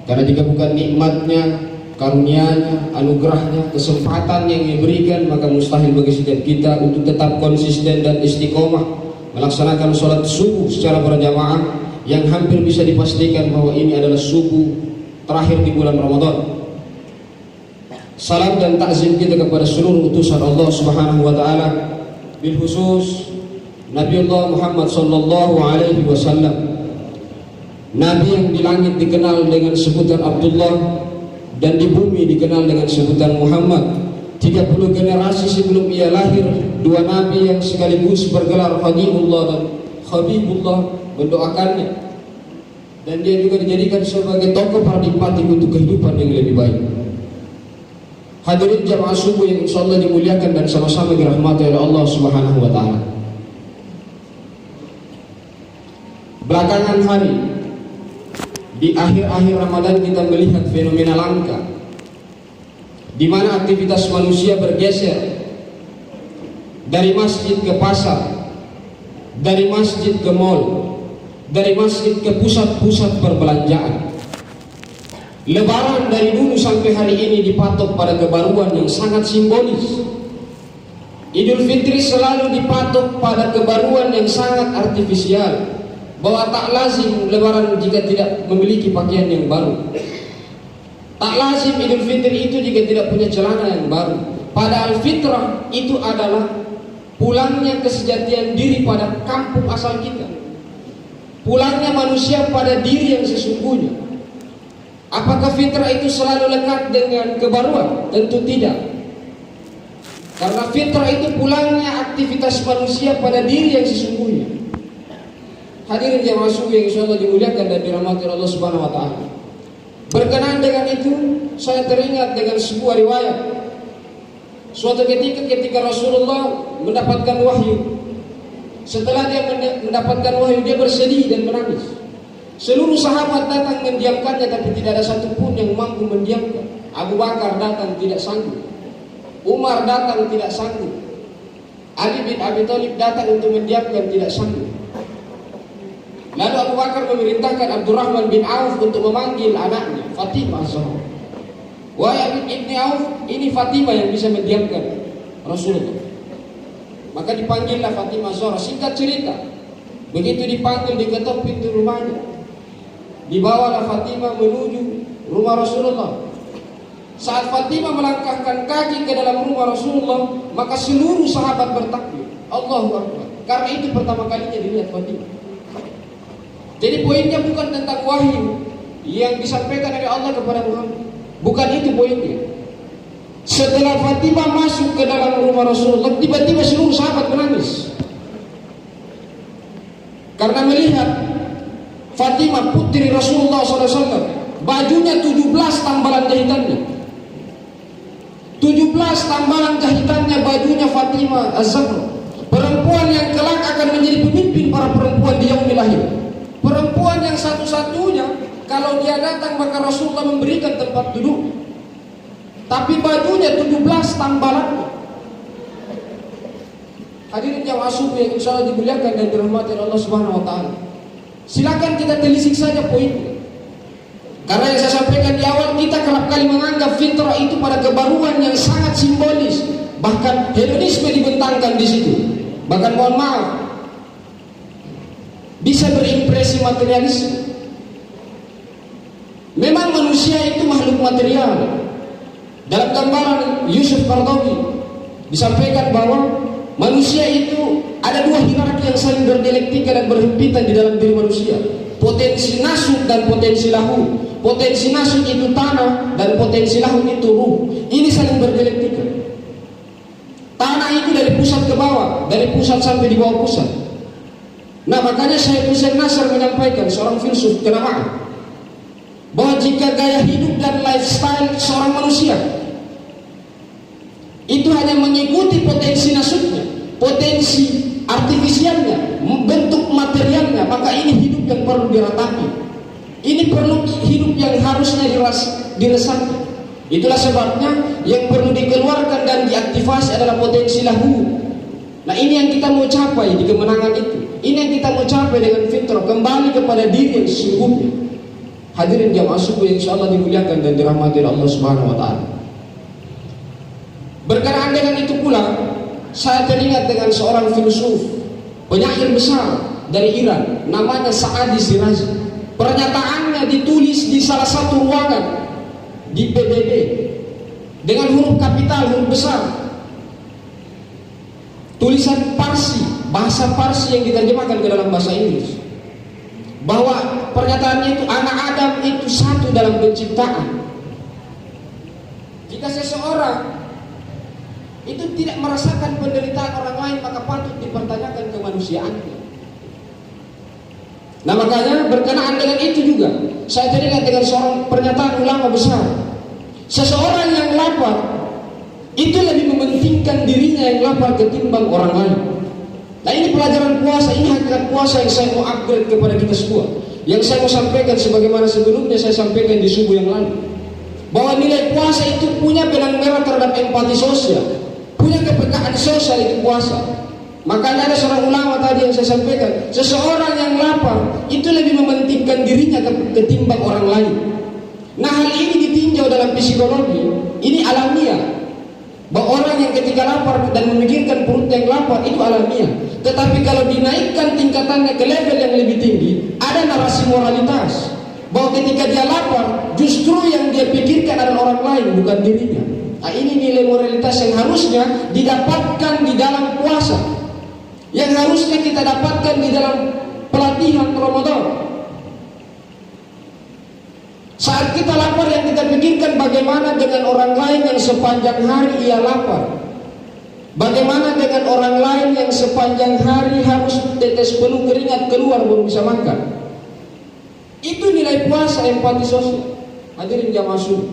Karena jika bukan nikmatnya, karunia-Nya, anugerahnya, kesempatan yang diberikan, maka mustahil bagi setiap kita untuk tetap konsisten dan istiqomah melaksanakan sholat subuh secara berjamaah yang hampir bisa dipastikan bahwa ini adalah subuh terakhir di bulan Ramadan. Salam dan takzim kita kepada seluruh utusan Allah Subhanahu wa taala, bil khusus Nabiullah Muhammad sallallahu alaihi wasallam. Nabi yang di langit dikenal dengan sebutan Abdullah dan di bumi dikenal dengan sebutan Muhammad. 30 generasi sebelum ia lahir, dua nabi yang sekaligus bergelar Khalilullah dan Habibullah mendoakannya, dan dia juga dijadikan sebagai tokoh paradigmatik untuk kehidupan yang lebih baik. Hadirin jamaah subuh yang insyaallah dimuliakan dan sama-sama dirahmati oleh Allah Subhanahu wa taala. Belakangan hari di akhir-akhir Ramadan kita melihat fenomena langka di mana aktivitas manusia bergeser dari masjid ke pasar, dari masjid ke mal, dari masjid ke pusat-pusat perbelanjaan. Lebaran dari dulu sampai hari ini dipatok pada kebaruan yang sangat simbolis. Idul Fitri selalu dipatok pada kebaruan yang sangat artifisial, bahwa tak lazim Lebaran jika tidak memiliki pakaian yang baru. Tak lazim Idul Fitri itu jika tidak punya celana yang baru. Padahal fitrah itu adalah pulangnya kesejatian diri pada kampung asal kita, pulangnya manusia pada diri yang sesungguhnya. Apakah fitrah itu selalu lekat dengan kebaruan? Tentu tidak. Karena fitrah itu pulangnya aktivitas manusia pada diri yang sesungguhnya. Hadirin jamaah subuh yang insyaallah dimuliakan dan dirahmati Allah Subhanahu wa taala. Berkenaan dengan itu, saya teringat dengan sebuah riwayat. Suatu ketika Rasulullah mendapatkan wahyu. Setelah dia mendapatkan wahyu, dia bersedih dan menangis. Seluruh sahabat datang mendiamkannya, tapi tidak ada satupun yang mampu mendiamkan. Abu Bakar datang tidak sanggup, Umar datang tidak sanggup, Ali bin Abi Thalib datang untuk mendiamkan, tidak sanggup. Lalu Abu Bakar memerintahkan Abdurrahman bin Auf untuk memanggil anaknya Fatimah Az-Zahra. Wahai Ibni Auf, ini Fatimah yang bisa mendiamkan Rasulullah. Maka dipanggillah Fatimah Az-Zahra. Singkat cerita, begitu dipanggil, diketok pintu rumahnya, dibawalah Fatimah menuju rumah Rasulullah. Saat Fatimah melangkahkan kaki ke dalam rumah Rasulullah, maka seluruh sahabat bertakbir, Allahu Akbar. Karena itu pertama kalinya dilihat Fatimah. Jadi poinnya bukan tentang wahyu yang disampaikan oleh Allah kepada Muhammad, bukan itu poinnya. Setelah Fatimah masuk ke dalam rumah Rasulullah, tiba-tiba seluruh sahabat menangis karena melihat Fatimah putri Rasulullah SAW, bajunya 17 tambalan jahitannya, 17 tambalan jahitannya bajunya Fatimah Az-Zahra, perempuan yang kelak akan menjadi pemimpin para perempuan di yaumil akhir. Perempuan yang satu-satunya kalau dia datang maka Rasulullah memberikan tempat duduk, tapi bajunya 17 tambalannya. Hadirin jamaah subuh yang insyaallah dimuliakan dan dirahmati Allah Subhanahu wa taala. Silakan kita telisik saja poinnya. Karena yang saya sampaikan di awal, kita kerap kali menganggap fitrah itu pada kebaruan yang sangat simbolis, bahkan hedonisme dibentangkan di situ. Bahkan mohon maaf, bisa berimpresi materialisme. Memang manusia itu makhluk material. Dalam gambaran Yusuf Qaradawi disampaikan bahwa manusia itu ada dua hierarki yang saling berdialektika dan berhimpitan di dalam diri manusia. Potensi nasut dan potensi lahu. Potensi nasut itu tanah dan potensi lahu itu ruh. Ini saling berdialektika. Tanah itu dari pusat ke bawah, dari pusat sampai di bawah pusat. Nah, makanya Syekh Hussein Nasr menyampaikan, seorang filsuf kenamaan, bahwa jika gaya hidup dan lifestyle seorang manusia itu hanya mengikuti potensi nasutnya, potensi artifisialnya, bentuk materialnya, maka ini hidup yang perlu diratapi. Ini perlu hidup yang harusnya diresapi. Itulah sebabnya yang perlu dikeluarkan dan diaktifasi adalah potensi lahu. Nah, ini yang kita mau capai di kemenangan itu. Ini yang kita mau capai dengan fitrah, kembali kepada diri yang sesungguhnya. Hadirin jamaah subuh yang insyaallah dimuliakan dan dirahmati Allah Subhanahu wa taala. Berkenaan dengan itu pula, saya teringat dengan seorang filsuf, penyair besar dari Iran, namanya Saadi Shirazi. Pernyataannya ditulis di salah satu ruangan di PBB dengan huruf kapital, huruf besar. Tulisan Parsi, bahasa Parsi yang diterjemahkan ke dalam bahasa Inggris. Bahwa pernyataannya itu, anak Adam itu satu dalam penciptaan. Jika seseorang itu tidak merasakan penderitaan orang lain, maka patut dipertanyakan kemanusiaannya. Nah makanya berkenaan dengan itu juga, saya teringat dengan seorang pernyataan ulama besar. Seseorang yang lapar itu lebih mementingkan dirinya yang lapar ketimbang orang lain. Nah ini pelajaran puasa, ini hakikat puasa yang saya mau upgrade kepada kita semua. Yang saya mau sampaikan sebagaimana sebelumnya saya sampaikan di subuh yang lalu, bahwa nilai puasa itu punya benang merah terhadap empati sosial, punya kepekaan sosial itu puasa. Makanya ada seorang ulama tadi yang saya sampaikan, seseorang yang lapar itu lebih mementingkan dirinya ketimbang orang lain. Nah hal ini ditinjau dalam psikologi, ini alamiah. Bahwa orang yang ketika lapar dan memikirkan perut yang lapar itu alamiah. Tetapi kalau dinaikkan tingkatannya ke level yang lebih tinggi, ada narasi moralitas. Bahwa ketika dia lapar, justru yang dia pikirkan adalah orang lain, bukan dirinya. Nah ini nilai moralitas yang harusnya didapatkan di dalam puasa, yang harusnya kita dapatkan di dalam pelatihan Ramadan. Saat kita lapar, yang kita pikirkan bagaimana dengan orang lain yang sepanjang hari ia lapar. Bagaimana dengan orang lain yang sepanjang hari harus tetes penuh keringat keluar baru bisa makan. Itu nilai puasa, empati sosial. Hadirin jamaah subuh.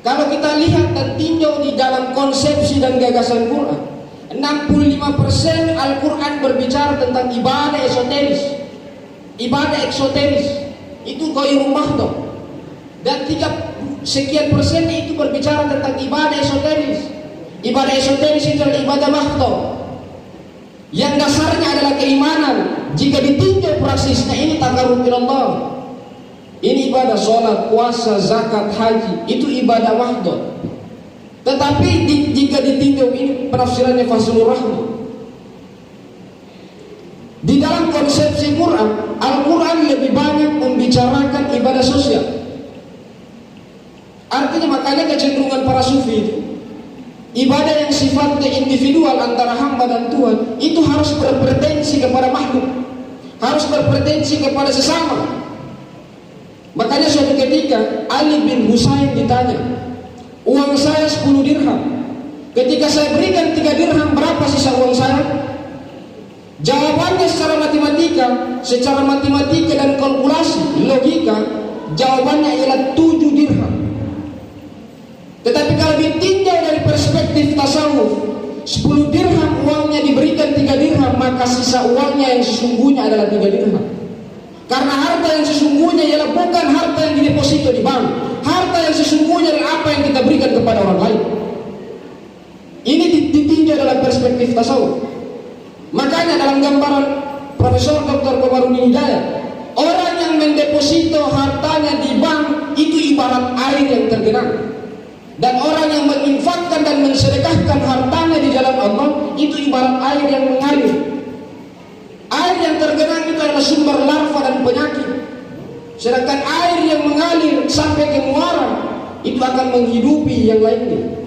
Kalau kita lihat dan tinjau di dalam konsepsi dan gagasan Quran, 65% Al-Quran berbicara tentang ibadah esoteris, ibadah eksoteris. Itu ghairu mahdhah. Dan 3 sekian persen itu berbicara tentang ibadah esoteris. Ibadah esoteris itu adalah ibadah mahdhah, yang dasarnya adalah keimanan. Jika ditinjau praksisnya, ini taqarrub ilallah. Ini ibadah sholat, puasa, zakat, haji, itu ibadah mahdhah. Tetapi jika ditinjau, ini penafsirannya Fazlur Rahman. Di dalam konsepsi Quran, Al-Quran lebih banyak membicarakan ibadah sosial. Artinya makanya kecenderungan para sufi itu, ibadah yang sifatnya individual antara hamba dan Tuhan, itu harus berpretensi kepada makhluk, harus berpretensi kepada sesama. Makanya suatu ketika Ali bin Husain ditanya, uang saya 10 dirham, ketika saya berikan 3 dirham, berapa sisa uang saya? Jawabannya secara matematika dan kalkulasi logika, jawabannya ialah 7 dirham. Tetapi kalau ditinjau dari perspektif tasawuf, 10 dirham uangnya diberikan 3 dirham, maka sisa uangnya yang sesungguhnya adalah 3 dirham. Karena harta yang sesungguhnya ialah bukan harta yang dideposito di bank. Harta yang sesungguhnya adalah apa yang kita berikan kepada orang lain. Ini ditinjau dalam perspektif tasawuf. Makanya dalam gambaran Profesor Dr. Komarudin Hidayat, orang yang mendeposito hartanya di bank itu ibarat air yang tergenang. Dan orang yang menginfakkan dan mensedekahkan hartanya di jalan Allah itu ibarat air yang mengalir. Air yang tergenang itu adalah sumber larva dan penyakit. Sedangkan air yang mengalir sampai ke muara itu akan menghidupi yang lainnya.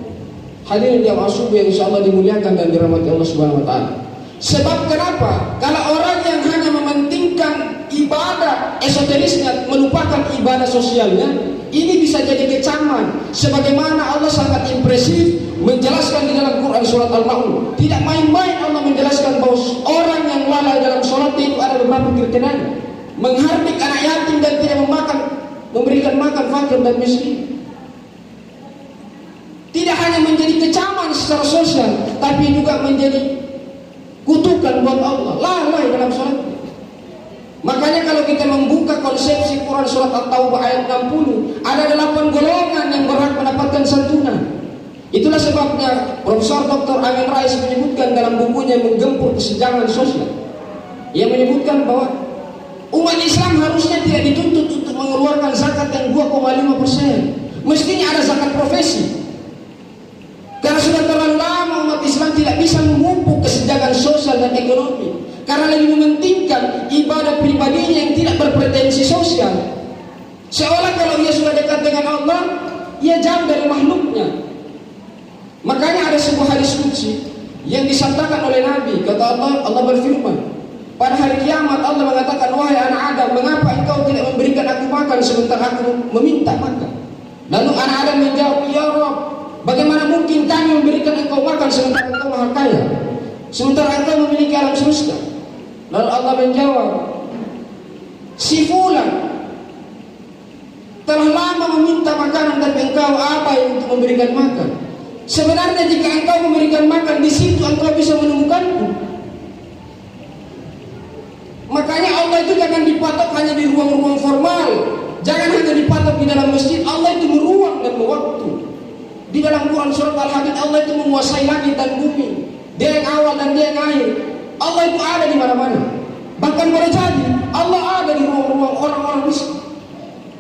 Hadirin jamaah subuh yang insyaallah dimuliakan dan dirahmati Allah Subhanahu wa taala. Sebab kenapa? Kalau orang yang hanya mementingkan ibadah esoterisnya, melupakan ibadah sosialnya, ini bisa jadi kecaman. Sebagaimana Allah sangat impresif menjelaskan di dalam Quran surat Al-Ma'un. Tidak main-main Allah menjelaskan bahwa orang yang lalai dalam sholat itu ada beberapa kriterianya: menghardik anak yatim dan tidak memberikan makan fakir dan miskin. Tidak hanya menjadi kecaman secara sosial, tapi juga menjadi kutukan buat Allah, lalai dalam sholat. Makanya kalau kita membuka konsepsi Quran surat At-Taubah ayat 60, ada 8 golongan yang berhak mendapatkan santunan. Itulah sebabnya Profesor Dr. Amin Rais menyebutkan dalam bukunya Menggempur Kesenjangan Sosial, ia menyebutkan bahwa umat Islam harusnya tidak dituntut untuk 5%. Mestinya ada zakat profesi. Karena sudah terlalu lama umat Islam tidak bisa memupuk kesenjangan sosial dan ekonomi. Karena lebih mementingkan ibadah pribadinya yang tidak berpretensi sosial. Seolah kalau ia sudah dekat dengan Allah, ia jauh dari makhluknya. Makanya ada sebuah hadis qudsi yang disabdakan oleh Nabi. Kata Allah berfirman, pada hari kiamat Allah mengatakan, wahai anak Adam, mengapa engkau tidak memberikan aku makan sementara aku meminta makan? Lalu anak Adam menjawab, ya Rabb, bagaimana mungkin kami memberikan engkau makan sementara engkau maha kaya, sementara engkau memiliki alam semesta? Lalu Allah menjawab, si fulan telah lama meminta makanan, tapi engkau apa yang untuk memberikan makan? Sebenarnya jika engkau memberikan makan, di situ engkau bisa menemukanku. Makanya Allah itu jangan dipatok hanya di ruang-ruang formal, jangan hanya dipatok di dalam masjid. Allah itu meruang dan mewaktu. Di dalam Quran surat Al-Hadid, Allah itu menguasai langit dan bumi. Dia yang awal dan dia yang akhir. Allah itu ada di mana-mana. Bahkan boleh jadi Allah ada di ruang-ruang orang-orang miskin.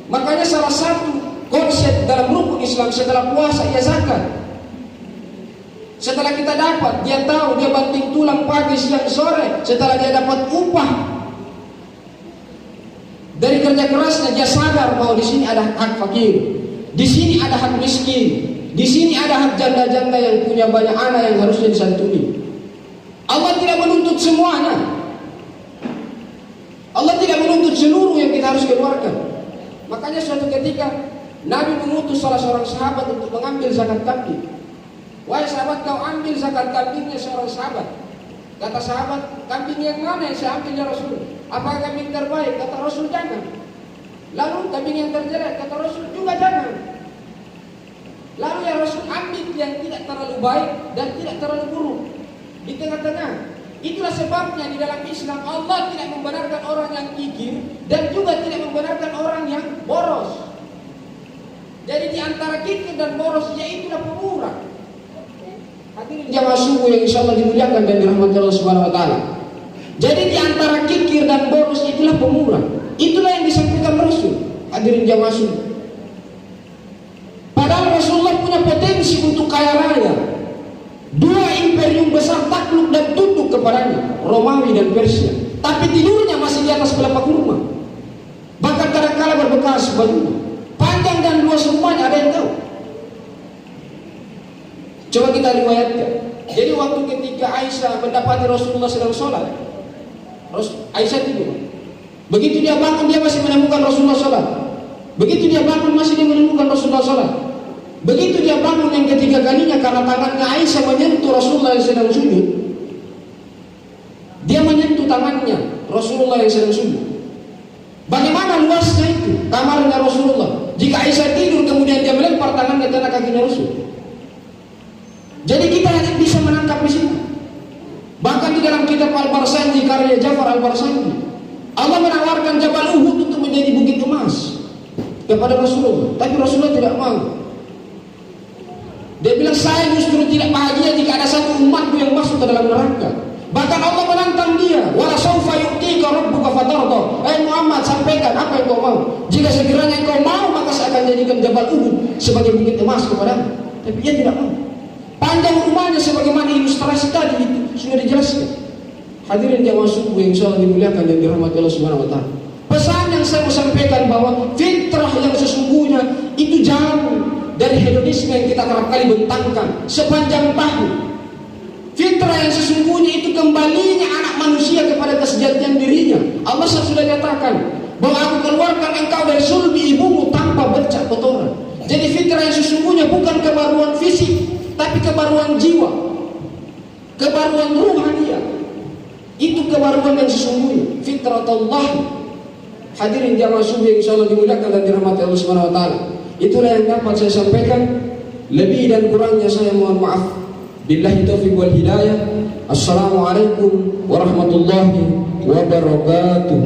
Makanya salah satu konsep dalam rukun Islam setelah puasa ia zakat. Setelah kita dapat, dia tahu dia banting tulang pagi, siang, sore. Setelah dia dapat upah dari kerja kerasnya, dia sadar bahwa di sini ada hak fakir, di sini ada hak miskin, di sini ada hak janda-janda yang punya banyak anak yang harusnya disantuni. Allah tidak menuntut semuanya. Allah tidak menuntut seluruh yang kita harus keluarkan. Makanya suatu ketika Nabi mengutus salah seorang sahabat untuk mengambil zakat kambing. Wahai sahabat, kau ambil zakat kambingnya seorang sahabat. Kata sahabat, kambing yang mana yang saya ambil ya Rasul? Apakah kambing terbaik? Kata Rasul, jangan. Lalu kambing yang terjelek? Kata Rasul, juga jangan. Lalu ya Rasul, ambil yang tidak terlalu baik dan tidak terlalu buruk, di tengah-tengah. Itulah sebabnya di dalam Islam Allah tidak membenarkan orang yang kikir dan juga tidak membenarkan orang yang boros. Jadi di antara kikir dan boros, yaitulah pemurah. Hadirin jamaah subuh yang insya Allah dimuliakan dan dirahmati Allah Subhanahu wa Ta'ala. Jadi di antara kikir dan boros itulah pemurah. Itulah yang disampaikan Rasul. Hadirin jamaah subuh. Padahal Rasulullah punya potensi untuk kaya raya. Dua imperium besar takluk dan tunduk kepadanya, Romawi dan Persia. Tapi tidurnya masih di atas pelepah kurma. Bahkan kadang-kala berbekas bajunya. Panjang dan luas rumahnya ada yang tahu. Coba kita riwayatkan. Jadi waktu ketika Aisyah mendapati Rasulullah sedang sholat, Aisyah tidur. Begitu dia bangun, dia masih menemukan Rasulullah sholat. Begitu dia bangun, masih dia menemukan Rasulullah sholat. Begitu dia bangun yang ketiga kalinya, karena tangannya Aisyah menyentuh Rasulullah yang sedang sujud, dia menyentuh tangannya Rasulullah yang sedang sujud. Bagaimana luasnya itu kamarnya Rasulullah? Jika Aisyah tidur kemudian dia melempar tangannya ke kakinya Rasul. Jadi kita hanya bisa menangkap di sini. Bahkan di dalam kitab Al-Barsanji karya Ja'far Al-Barsanji, Allah menawarkan Jabal Uhud untuk menjadi bukit emas kepada Rasulullah, tapi Rasulullah tidak mau. Dia bilang, saya justru tidak bahagia jika ada satu umatku yang masuk ke dalam neraka. Bahkan Allah menantang dia, wala saufa yu'tika rabbuka fatarda. Muhammad, sampaikan apa yang kau mau. Jika sekiranya kau mau, maka saya akan jadikan Jabal Uhud sebagai bukit emas kepadamu. Tapi dia tidak mau. Panjang rumahnya sebagaimana ilustrasi tadi itu sudah dijelaskan. Hadirin jamaah subuh yang insyaallah dimuliakan dan dirahmati Allah Subhanahu wa Ta'ala. Pesan yang saya mau sampaikan bahwa fitrah yang sesungguhnya itu jauh dari hedonisme yang kita kerap kali bentangkan sepanjang tahun. Fitrah yang sesungguhnya itu kembalinya anak manusia kepada kesejatian dirinya. Allah sudah nyatakan bahwa aku keluarkan engkau dari sulbi ibumu tanpa bercak kotoran. Jadi fitrah yang sesungguhnya bukan kebaruan fisik, tapi kebaruan jiwa, kebaruan ruhania. Itu kebaruan yang sesungguhnya, fitratullah. Hadirin jamaah subuh yang insyaallah dimuliakan dan dirahmati Allah Subhanahu wa Ta'ala. Itulah yang dapat saya sampaikan. Lebih dan kurangnya saya mohon maaf. Billahi taufiq wal hidayah. Assalamualaikum warahmatullahi wabarakatuh.